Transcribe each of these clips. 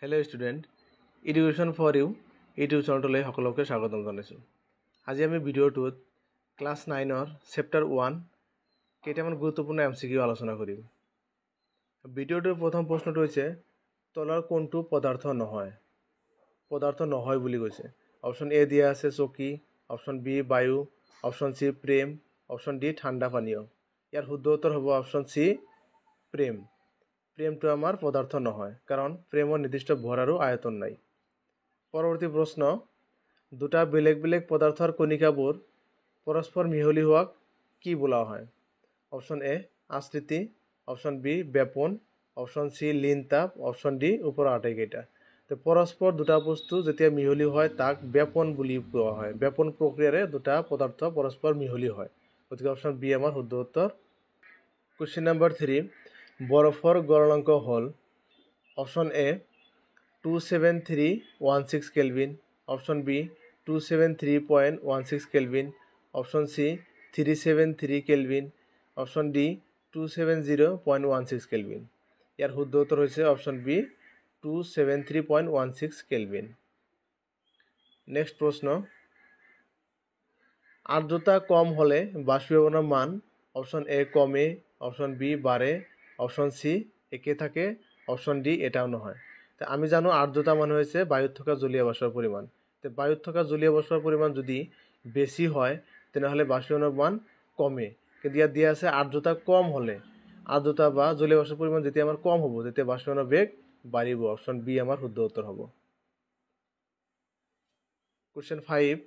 Hello' student, education for you YouTube চেনেলটোলৈ সকলোকে স্বাগতম জনাইছোঁ। আজি আমি ভিডিঅ'টোত ক্লাছ 9ৰ চেপ্টাৰ 1 কেইটামান গুৰুত্বপূৰ্ণ MCQ আলোচনা কৰিম। ভিডিঅ'টোৰ প্ৰথম প্ৰশ্নটো হৈছে তলৰ কোনটো পদাৰ্থ নহয় বুলি কৈছে। অপশ্যন এ দিয়া আছে চকী, অপশ্যন বি বায়ু, অপশ্যন চি প্ৰেম, অপশ্যন ডি ঠাণ্ডা পানীয়। ইয়াৰ শুদ্ধ উত্তৰ হ'ব অপশ্যন চি প্ৰেম। প্ৰেমটো আমাৰ পদাৰ্থ নহয়, কাৰণ প্ৰেমৰ নিৰ্দিষ্ট ভৰ আৰু আয়তন নাই। পৰৱৰ্তী প্ৰশ্ন, দুটা বেলেগ বেলেগ পদাৰ্থৰ কণিকাবোৰ পৰস্পৰ মিহলি হোৱাক কি বোলা হয়? অপশ্যন এ আশ্ৰিতি, অপশ্যন বি বেপন, অপশ্যন চি লীন তাপ, অপশ্যন ডি ওপৰৰ আটাইকেইটা। তো পৰস্পৰ দুটা বস্তু যেতিয়া মিহলি হয় তাক বেপন বুলি কোৱা হয়। বেপন প্ৰক্ৰিয়াৰে দুটা পদাৰ্থ পৰস্পৰ মিহলি হয়। গতিকে অপশ্যন বি আমাৰ শুদ্ধ উত্তৰ। কুৱেশ্যন নম্বৰ 3, বৰফৰ গলনাংক হ'ল option A 27316 kelvin, option B 273.16 kelvin, option C 373 kelvin, option D 270.16 kelvin. ইয়াৰ শুদ্ধ উত্তৰ হৈছে অপশ্যন বি 273.16 কেলভিন। নেক্সট প্ৰশ্ন, আৰ্দ্ৰতা কম হ'লে বাষ্পীভৱনৰ মান অপশ্যন এ কমে, অপশ্যন বি বাঢ়ে, অপশ্যন চি একে থাকে, অপশ্যন ডি এটাও নহয়। তো আমি জানো আৰ্দ্ৰতা মানে হৈছে বায়ুত থকা জলীয় বাষ্পৰ পৰিমাণ। তো বায়ুত থকা জলীয় বাষ্পৰ পৰিমাণ যদি বেছি হয় তেনেহ'লে বাষ্পীভৱনৰ মান কমে। কিন্তু ইয়াত দিয়া আছে আৰ্দ্ৰতা কম হ'লে, আৰ্দ্ৰতা বা জলীয় বাষ্পৰ পৰিমাণ যেতিয়া আমাৰ কম হ'ব তেতিয়া বাষ্পীভৱনৰ বেগ বাঢ়িব। অপশ্যন বি আমাৰ শুদ্ধ উত্তৰ হ'ব। কুৱেশ্যন 5,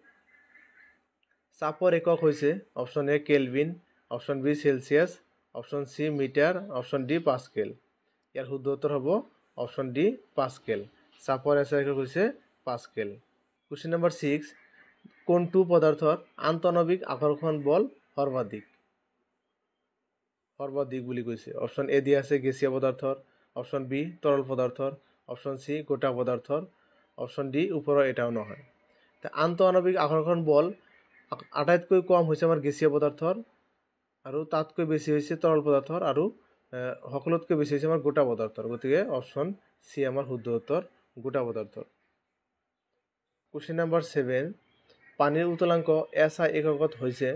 চাপৰ একক হৈছে option A kelvin, option B celsius, option C metre, option D pascal. ইয়াৰ শুদ্ধ উত্তৰ হ'ব অপশ্যন ডি পাস্কেল। চাপৰ একক হৈছে পাস্কেল। কুৱেশ্যন নম্বৰ 6, কোনটো পদাৰ্থৰ আন্তঃনৱিক আকৰ্ষণ বল সৰ্বাধিক বুলি কৈছে। অপশ্যন এ দিয়া আছে গেছীয় পদাৰ্থৰ, অপশ্যন বি তৰল পদাৰ্থৰ, অপশ্যন চি গোটা পদাৰ্থৰ, অপশ্যন ডি ওপৰৰ এটাও নহয়। আন্তঃনৱিক আকৰ্ষণ বল আটাইতকৈ কম হৈছে আমাৰ গেছীয় পদাৰ্থৰ, আৰু তাতকৈ বেছি হৈছে তৰল পদাৰ্থৰ, আৰু সকলোতকৈ বেছি হৈছে আমাৰ গোটা পদাৰ্থৰ। গতিকে অপশ্যন চি আমাৰ শুদ্ধ উত্তৰ, গোটা পদাৰ্থৰ। কুৱেশ্যন নম্বৰ 7, পানীৰ উতলাংক SI এককত হৈছে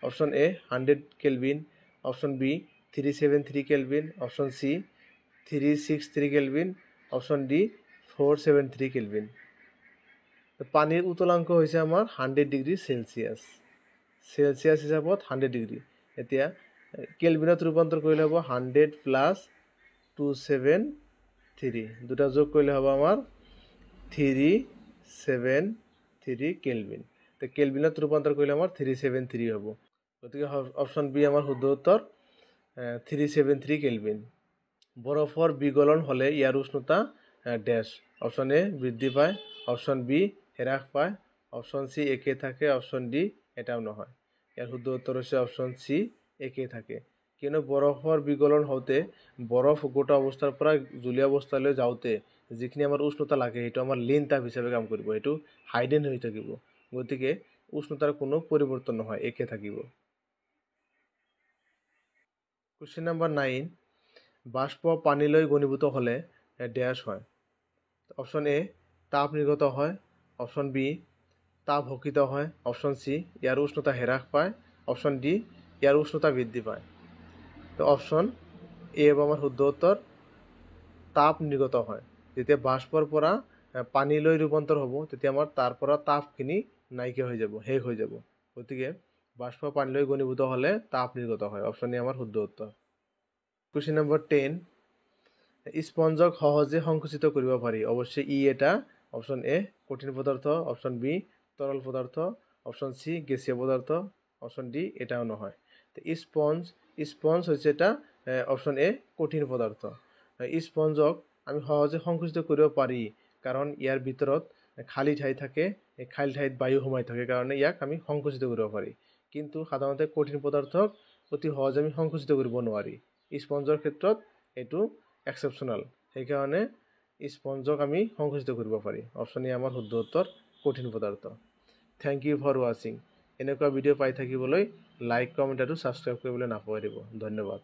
option A 100 kelvin, option B 373 kelvin, option C 363 kelvin, option D 473 kelvin. পানীৰ উতলাংক হৈছে আমাৰ 100 ডিগ্ৰী চেলচিয়াছ। চেলচিয়াছ হিচাপত 100 ডিগ্ৰী। এতিয়া কেলভিনত ৰূপান্তৰ কৰিলে হ'ব 100 প্লাছ 273, দুটা যোগ কৰিলে হ'ব আমাৰ 373 কেলভিন। তো কেলভিনত ৰূপান্তৰ কৰিলে আমাৰ 373 হ'ব। গতিকে অপশ্যন বি আমাৰ শুদ্ধ উত্তৰ, 373 কেলভিন। বৰফৰ বিগলন হ'লে ইয়াৰ উষ্ণতা ডেছ। অপশ্যন এ বৃদ্ধি পায়, অপশ্যন বি হ্ৰাস পায়, অপশ্যন চি একে থাকে, অপশ্যন ডি এটাও নহয়। ইয়াৰ শুদ্ধ উত্তৰ হৈছে অপশ্যন চি একে থাকে। কিয়নো বৰফৰ বিগলন হওঁতে বৰফ গোটা অৱস্থাৰ পৰা জলীয় অৱস্থালৈ যাওঁতে যিখিনি আমাৰ উষ্ণতা লাগে সেইটো আমাৰ লীন তাপ হিচাপে কাম কৰিব, সেইটো হাইডেন হৈ থাকিব। গতিকে উষ্ণতাৰ কোনো পৰিৱৰ্তন নহয়, একে থাকিব। কুৱেশ্যন নম্বৰ 9, বাষ্প পানীলৈ ঘনীভূত হ'লে ডেছ হয়। অপশ্যন এ তাপ নিৰ্গত হয়, অপশ্যন বি তাপ শোষিত হয়, অপশ্যন চি ইয়াৰ উষ্ণতা হ্ৰাস পায়, অপশ্যন ডি ইয়াৰ উষ্ণতা বৃদ্ধি পায়। তো অপশ্যন এ হ'ব আমাৰ শুদ্ধ উত্তৰ, তাপ নিৰ্গত হয়। যেতিয়া বাষ্পৰ পৰা পানীলৈ ৰূপান্তৰ হ'ব তেতিয়া আমাৰ তাৰ পৰা তাপখিনি নাইকিয়া হৈ যাব, শেষ হৈ যাব। গতিকে বাষ্প পানীলৈ ঘনীভূত হ'লে তাপ নিৰ্গত হয়। অপশ্যন এ আমাৰ শুদ্ধ উত্তৰ। কুৱেশ্যন নম্বৰ 10, স্পঞ্জক সহজে সংকুচিত কৰিব পাৰি। অৱশ্যে ই এটা অপশ্যন এ কঠিন পদাৰ্থ, অপশ্যন বি তৰল পদাৰ্থ, অপশ্যন চি গেছীয় পদাৰ্থ, অপশ্যন ডি এটাও নহয়। স্পঞ্জ হৈছে এটা অপশ্যন এ কঠিন পদাৰ্থ। স্পঞ্জক আমি সহজে সংকুচিত কৰিব পাৰি কাৰণ ইয়াৰ ভিতৰত খালী ঠাই থাকে, এই খালী ঠাইত বায়ু সোমাই থাকে কাৰণে ইয়াক আমি সংকুচিত কৰিব পাৰি। কিন্তু সাধাৰণতে কঠিন পদাৰ্থক অতি সহজে আমি সংকুচিত কৰিব নোৱাৰি। স্পঞ্জৰ ক্ষেত্ৰত এইটো এক্সেপশ্যনেল, সেইকাৰণে স্পঞ্জক আমি সংকুচিত কৰিব পাৰি। অপশ্যন এ আমাৰ শুদ্ধ উত্তৰ, কঠিন পদাৰ্থ। থেংক ইউ ফৰ ৱাচিং। এনেকুৱা ভিডিঅ' পাই থাকিবলৈ লাইক, কমেণ্ট আৰু ছাবস্ক্ৰাইব কৰিবলৈ নাপাহৰিব। ধন্যবাদ।